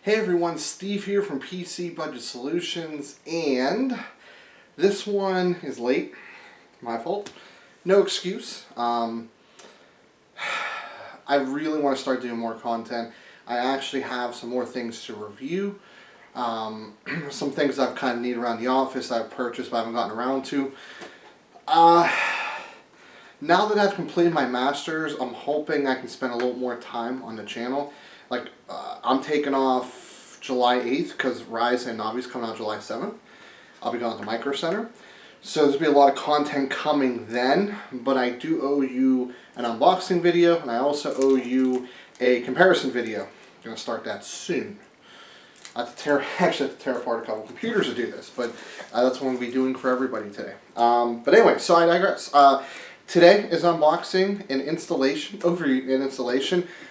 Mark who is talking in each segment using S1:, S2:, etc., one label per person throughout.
S1: Hey everyone, Steve here from PC Budget Solutions, and this one is late. My fault. No excuse. I really want to start doing more content. I actually have some more things to review. Some things I've kind of need around the office I've purchased but I haven't gotten around to. Now that I've completed my master's, I'm hoping I can spend a little more time on the channel. Like, I'm taking off July 8th because Rise and Navi's coming out July 7th. I'll be going to Micro Center. So there's going to be a lot of content coming then, but I do owe you an unboxing video, and I also owe you a comparison video. I'm going to start that soon. I have to actually have to tear apart a couple computers to do this, but that's what we'll be doing for everybody today. But anyway, so I digress. Today is unboxing an installation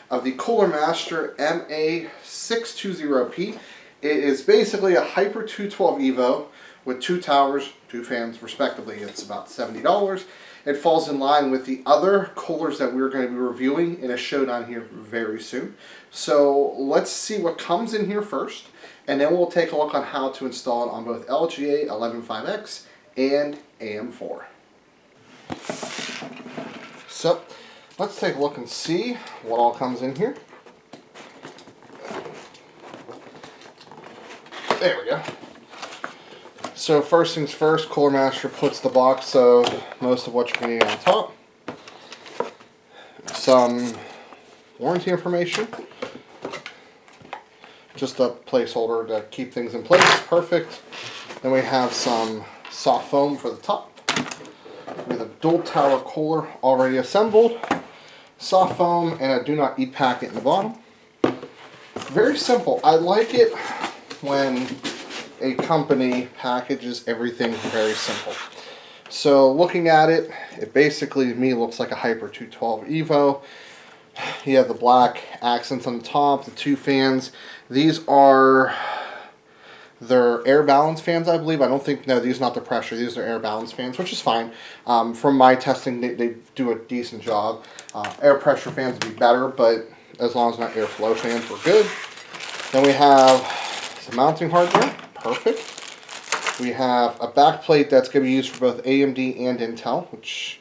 S1: of the Cooler Master MA620P. It is basically a Hyper 212 Evo with 2 towers, 2 fans respectively. It's about $70. It falls in line with the other coolers that we're going to be reviewing in a showdown here very soon. So let's see what comes in here first, and then we'll take a look on how to install it on both LGA115x and AM4. So let's take a look and see what all comes in here. There we go. So first things first, Cooler Master puts the box of most of what you're going to need on top. Some warranty information. Just a placeholder to keep things in place. Perfect. Then we have some soft foam for the top. With a dual tower cooler already assembled. Soft foam and a do not eat packet in the bottom. Very simple. I like it when a company packages everything very simple. So looking at it, it basically to me looks like a Hyper 212 Evo. You have the black accents on the top, the 2 fans. These are their air balance fans, I believe. I don't think, no, these are not the pressure. These are air balance fans, which is fine. From my testing, they do a decent job. Air pressure fans would be better, but as long as not airflow fans, we're good. Then we have some mounting hardware. Perfect. We have a back plate that's going to be used for both AMD and Intel, which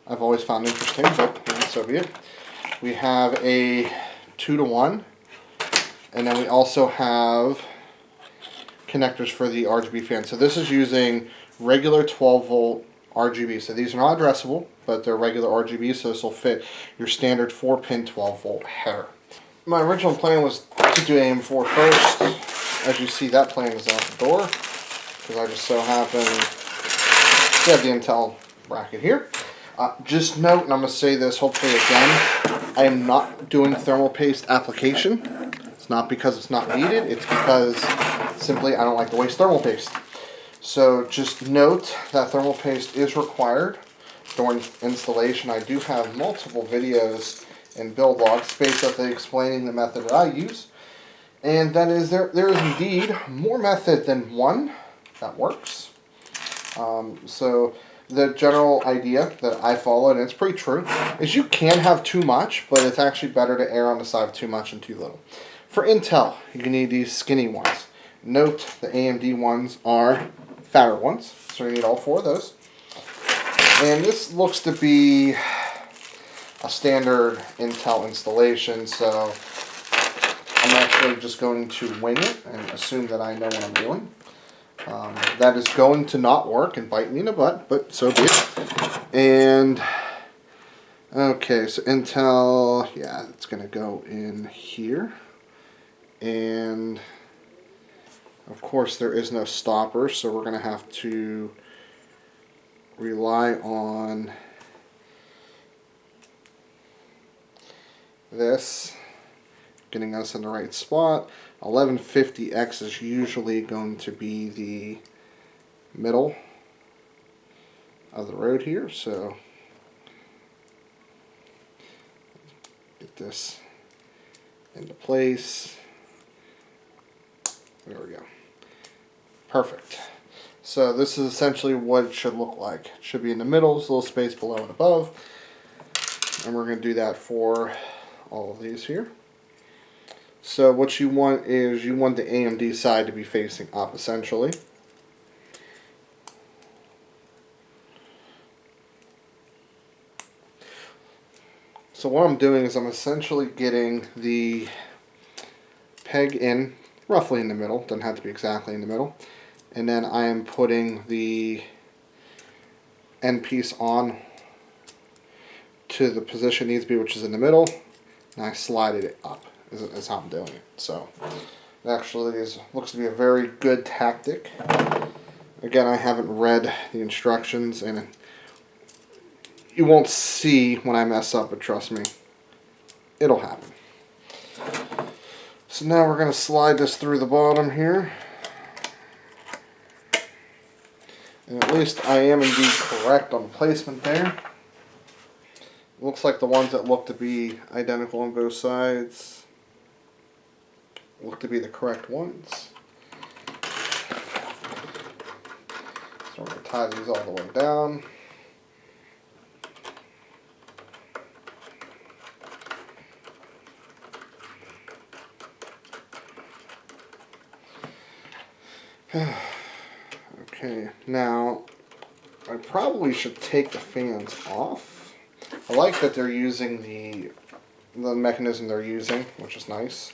S1: I've always found interesting, but so be it. We have a 2-to-1, and then we also have connectors for the RGB fan. So this is using regular 12-volt RGB. So these are not addressable, but they're regular RGB, so this will fit your standard 4-pin 12-volt header. My original plan was to do AM4 first. As you see, that plan is out the door, because I just so happen to have the Intel bracket here. Just note, and I'm going to say this hopefully again, I am not doing thermal paste application. It's not because it's not needed, it's because simply I don't like to waste thermal paste. So just note that thermal paste is required during installation. I do have multiple videos and build logs basically explaining the method that I use. And that is, there is indeed more method than one that works. So the general idea that I follow, and it's pretty true, is you can have too much, but it's actually better to err on the side of too much and too little. For Intel, you need these skinny ones. Note the AMD ones are fatter ones, so you need all 4 of those. And this looks to be a standard Intel installation, so I'm actually just going to wing it and assume that I know what I'm doing. That is going to not work and bite me in the butt, but so be it. And, okay, so Intel, yeah, it's going to go in here. And, of course, there is no stopper, so we're going to have to rely on this getting us in the right spot. 1150X is usually going to be the middle of the road here, so get this into place. There we go. Perfect. So this is essentially what it should look like. It should be in the middle, there's a little space below and above. And we're going to do that for all of these here. So what you want is you want the AMD side to be facing up, essentially. So what I'm doing is I'm essentially getting the peg in roughly in the middle, doesn't have to be exactly in the middle, and then I am putting the end piece on to the position it needs to be, which is in the middle, and I slided it up is how I'm doing it. So it actually looks to be a very good tactic. Again, I haven't read the instructions, and you won't see when I mess up, but trust me, it'll happen. So now we're going to slide this through the bottom here. And at least I am indeed correct on the placement there. It looks like the ones that look to be identical on both sides look to be the correct ones. So we're going to tie these all the way down. Okay, now I probably should take the fans off. I like that they're using the mechanism they're using, which is nice.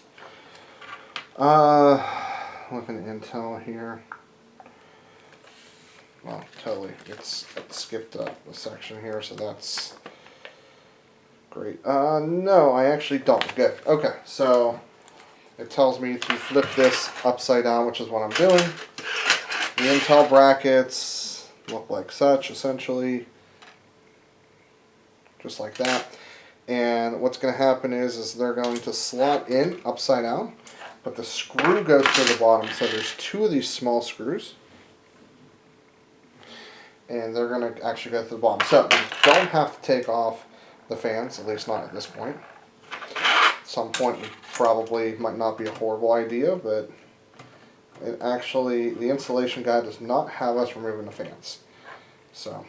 S1: Looking at Intel here. Well, totally. It skipped a section here, so that's great. No, I actually don't. Good. Okay, so it tells me to flip this upside down, which is what I'm doing. The Intel brackets look like such, essentially. Just like that. And what's going to happen is they're going to slot in upside down, but the screw goes to the bottom. So there's two of these small screws, and they're going to actually go to the bottom. So you don't have to take off the fans, at least not at this point. At some point, it probably might not be a horrible idea, but it actually, the installation guide does not have us removing the fans. So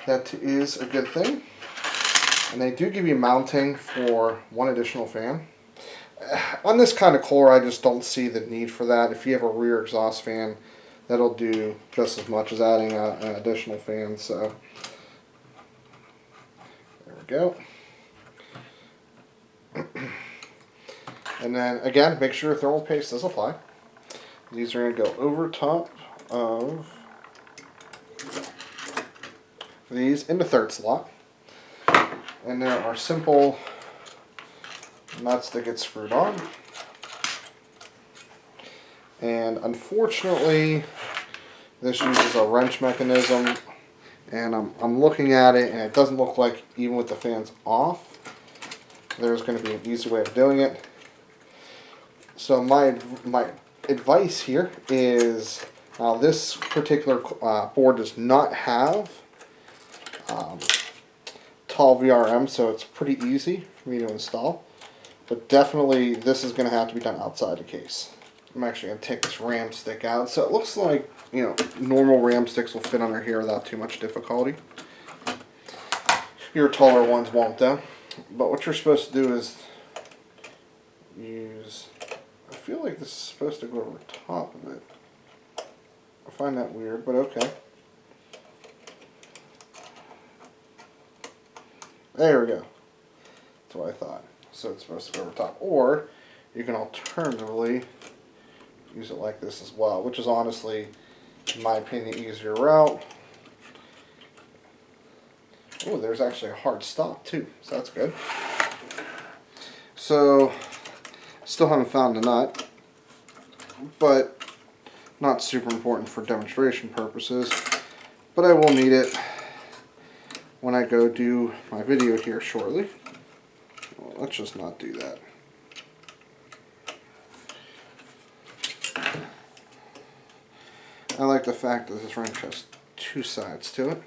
S1: that is a good thing. And they do give you mounting for one additional fan. On this kind of cooler, I just don't see the need for that. If you have a rear exhaust fan, that'll do just as much as adding an additional fan. So there we go. And then again, make sure thermal paste does apply. These are going to go over top of these in the third slot. And there are simple nuts that get screwed on. And unfortunately, this uses a wrench mechanism. And I'm looking at it, and it doesn't look like, even with the fans off, there's going to be an easy way of doing it. So my advice here is, this particular board does not have tall VRM, so it's pretty easy for me to install. But definitely, this is going to have to be done outside the case. I'm actually going to take this RAM stick out, so it looks like, you know, normal RAM sticks will fit under here without too much difficulty. Your taller ones won't, though. But what you're supposed to do is use, I feel like this is supposed to go over top of it. I find that weird, but okay. There we go. That's what I thought. So it's supposed to go over top. Or you can alternatively use it like this as well, which is honestly, in my opinion, the easier route. Oh, there's actually a hard stop too, so that's good. So, still haven't found a nut, but not super important for demonstration purposes. But I will need it when I go do my video here shortly. Well, let's just not do that. I like the fact that this wrench has two sides to it.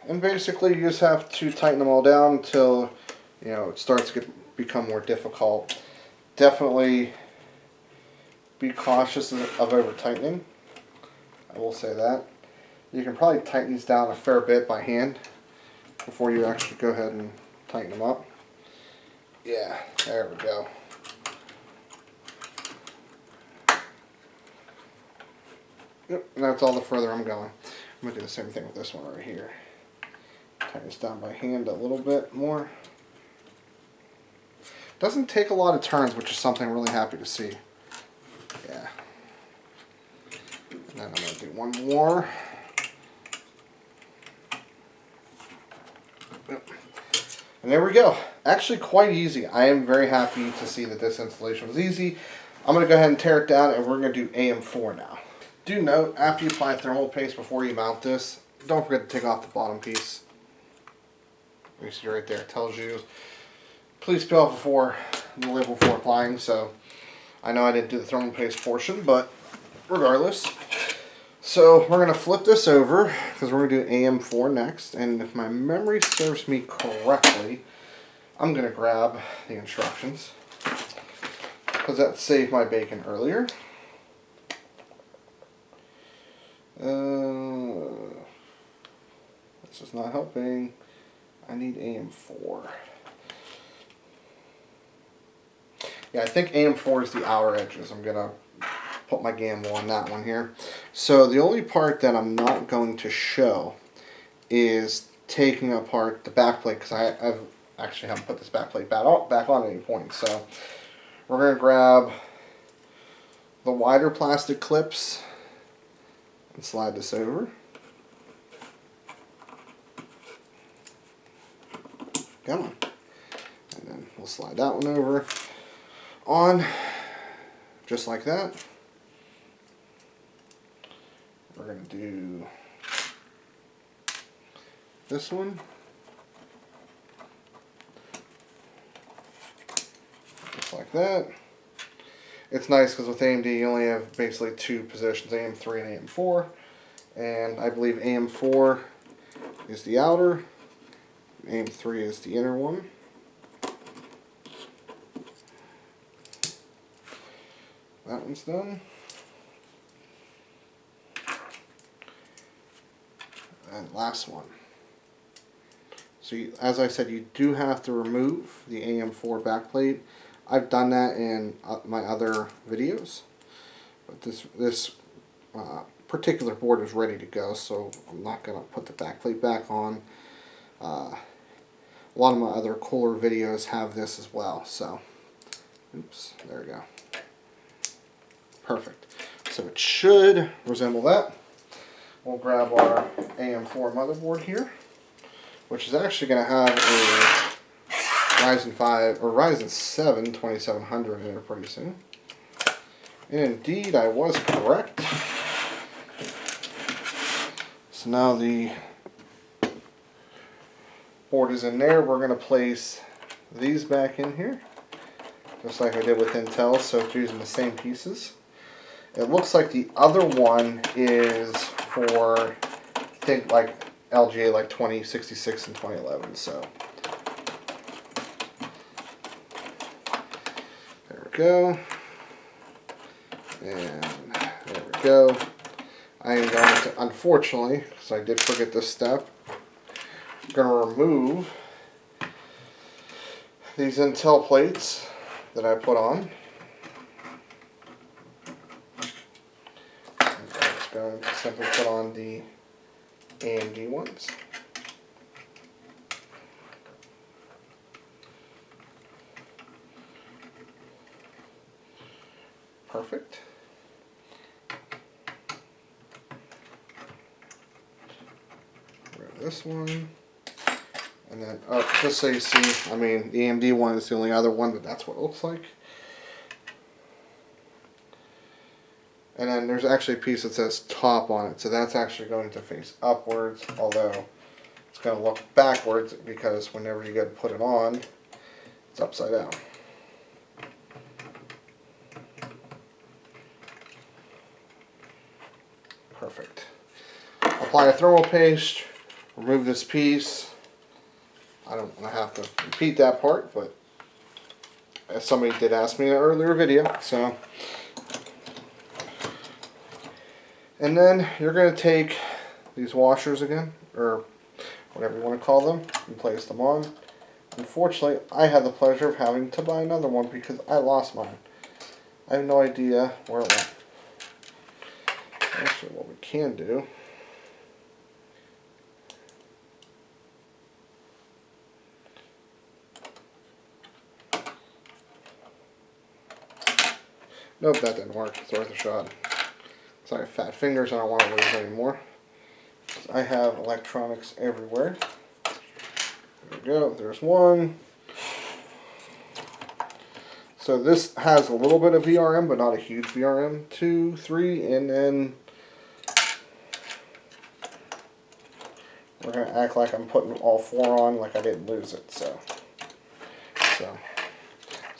S1: And basically you just have to tighten them all down until, you know, it starts to become more difficult. Definitely be cautious of over tightening. I will say that. You can probably tighten these down a fair bit by hand before you actually go ahead and tighten them up. Yeah, there we go. Yep, and that's all the further I'm going. I'm going to do the same thing with this one right here. Tighten this down by hand a little bit more. Doesn't take a lot of turns, which is something I'm really happy to see. Yeah. And then I'm going to do one more. Yep. And there we go. Actually quite easy. I am very happy to see that this installation was easy. I'm going to go ahead and tear it down, and we're going to do AM4 now. Do note, after you apply thermal paste before you mount this, don't forget to take off the bottom piece. You see right there, it tells you, please peel off before the label before applying. So I know I didn't do the thermal paste portion, but regardless. So we're going to flip this over because we're going to do AM4 next. And if my memory serves me correctly, I'm going to grab the instructions because that saved my bacon earlier. This is not helping. I need AM4. Yeah, I think AM4 is the outer edges. I'm going to put my gamble on that one here. So the only part that I'm not going to show is taking apart the back plate, because I've actually haven't put this back plate back on at any point. So we're going to grab the wider plastic clips and slide this over. Come on. And then we'll slide that one over on just like that. We're going to do this one. Just like that. It's nice because with AMD you only have basically two positions, AM3 and AM4. And I believe AM4 is the outer, AM3 is the inner one. That one's done. And last one. So as I said, you do have to remove the AM4 backplate. I've done that in my other videos, but this particular board is ready to go, so I'm not going to put the backplate back on. A lot of my other cooler videos have this as well, so oops, there we go. Perfect. So it should resemble that. We'll grab our AM4 motherboard here, which is actually going to have a Ryzen 5 or Ryzen 7 2700 in it pretty soon. And indeed, I was correct. So now the board is in there. We're going to place these back in here, just like I did with Intel, so it's using the same pieces. It looks like the other one is for, think like LGA like 2066 and 2011, so there we go. And there we go. I am going to, unfortunately, because I did forget this step, I'm going to remove these Intel plates that I put on. I'm just going to simply put on the AMD ones. Perfect. Grab this one. And then, just so you see, I mean, the AMD one is the only other one, but that's what it looks like. And then there's actually a piece that says top on it, so that's actually going to face upwards, although it's going to look backwards because whenever you go to put it on, it's upside down. Perfect. Apply a thermal paste, remove this piece. I don't want to have to repeat that part, but as somebody did ask me in an earlier video, so. And then you're going to take these washers again, or whatever you want to call them, and place them on. Unfortunately, I had the pleasure of having to buy another one because I lost mine. I have no idea where it went. Actually, what we can do, nope, that didn't work. It's worth a shot. So I have fat fingers, I don't want to lose anymore. I have electronics everywhere. There we go, there's one. So this has a little bit of VRM, but not a huge VRM. 2, 3, and then we're going to act like I'm putting all 4 on, like I didn't lose it. So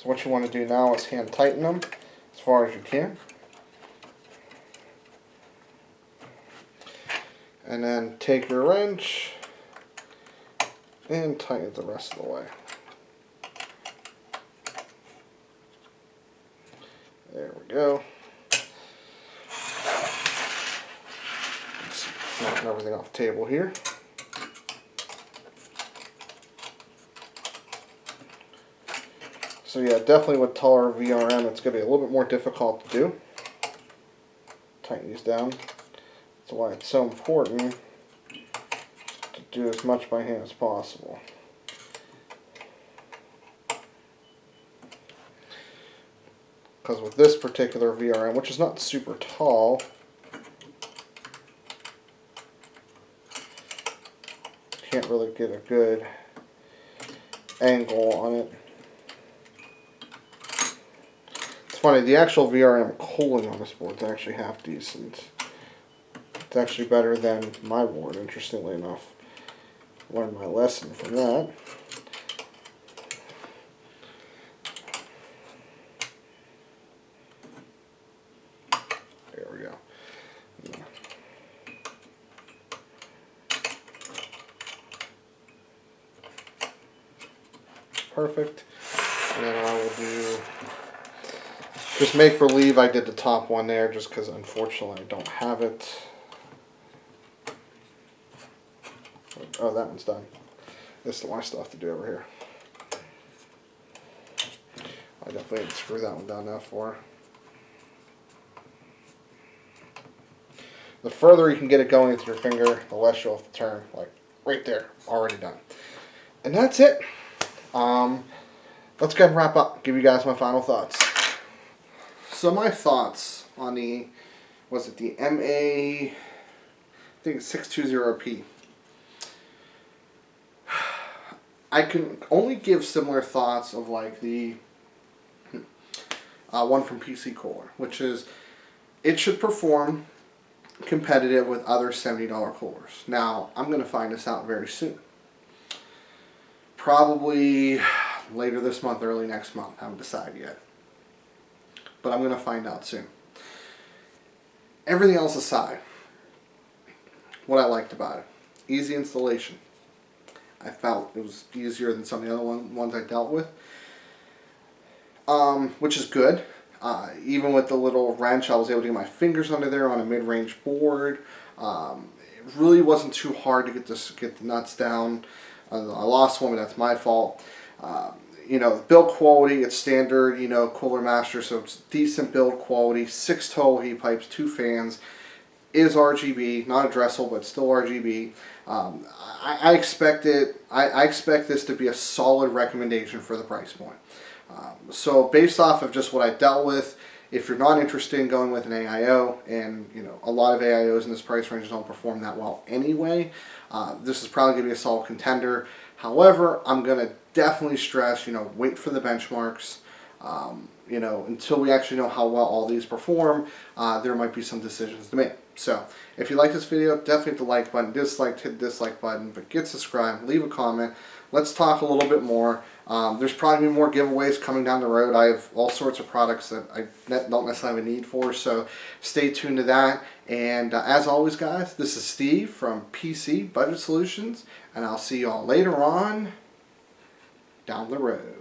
S1: what you want to do now is hand tighten them as far as you can. And then take your wrench and tighten it the rest of the way. There we go. Knocking everything off the table here. So yeah, definitely with taller VRM, it's going to be a little bit more difficult to do. Tighten these down. That's why it's so important to do as much by hand as possible. Because with this particular VRM, which is not super tall, can't really get a good angle on it. It's funny, the actual VRM cooling on this board is actually half decent. It's actually better than my board, interestingly enough. Learned my lesson from that. There we go. Perfect. And then I will do, just make believe I did the top one there, just because unfortunately I don't have it. Oh, that one's done. This is my stuff to do over here. I definitely had to screw that one down now for. The further you can get it going with your finger, the less you'll have to turn. Like right there, already done. And that's it. Let's go ahead and wrap up. Give you guys my final thoughts. So my thoughts on the, was it the MA, I think it's 620P. I can only give similar thoughts of like the one from PC Cooler, which is it should perform competitive with other $70 coolers. Now, I'm going to find this out very soon. Probably later this month, early next month. I haven't decided yet. But I'm going to find out soon. Everything else aside, what I liked about it, easy installation. I felt it was easier than some of the other ones I dealt with, which is good. Even with the little wrench, I was able to get my fingers under there on a mid-range board. It really wasn't too hard to get the nuts down. I lost one, but that's my fault. You know, the build quality, it's standard, you know, Cooler Master, so it's decent build quality. 6 total heat pipes, 2 fans. Is RGB, not addressable, but still RGB. I expect this to be a solid recommendation for the price point. So based off of just what I dealt with, if you're not interested in going with an AIO, and you know a lot of AIOs in this price range don't perform that well anyway, this is probably going to be a solid contender. However, I'm going to definitely stress, you know, wait for the benchmarks. You know, until we actually know how well all these perform, there might be some decisions to make. So, if you like this video, definitely hit the like button. Dislike, hit the dislike button, but get subscribed, leave a comment. Let's talk a little bit more. There's probably more giveaways coming down the road. I have all sorts of products that I don't necessarily have a need for, so stay tuned to that. And as always, guys, this is Steve from PC Budget Solutions, and I'll see you all later on down the road.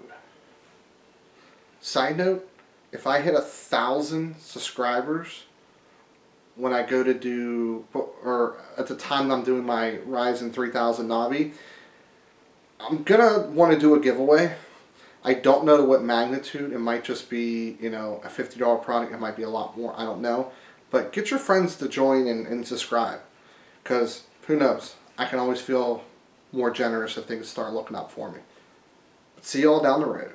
S1: Side note, if I hit 1,000 subscribers when I go to do, or at the time I'm doing my Ryzen 3000 Navi, I'm going to want to do a giveaway. I don't know what magnitude. It might just be, you know, a $50 product. It might be a lot more. I don't know. But get your friends to join and subscribe, because who knows? I can always feel more generous if things start looking up for me. But see y'all down the road.